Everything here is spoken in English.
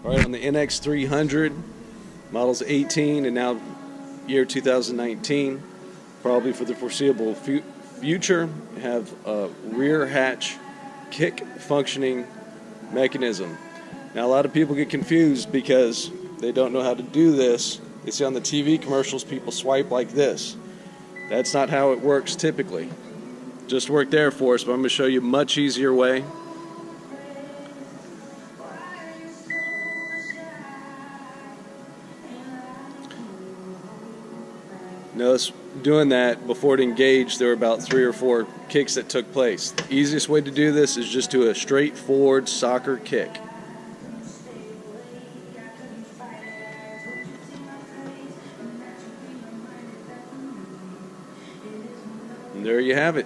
All right, on the NX 300, models 18 and now year 2019, probably for the foreseeable future, have a rear hatch kick functioning mechanism. Now, a lot of people get confused because they don't know how to do this. They see on the TV commercials people swipe like this. That's not how it works typically. Just worked there for us, but I'm going to show you a much easier way. Notice doing that, before it engaged, there were about 3 or 4 kicks that took place. The easiest way to do this is just do a straightforward soccer kick. And there you have it.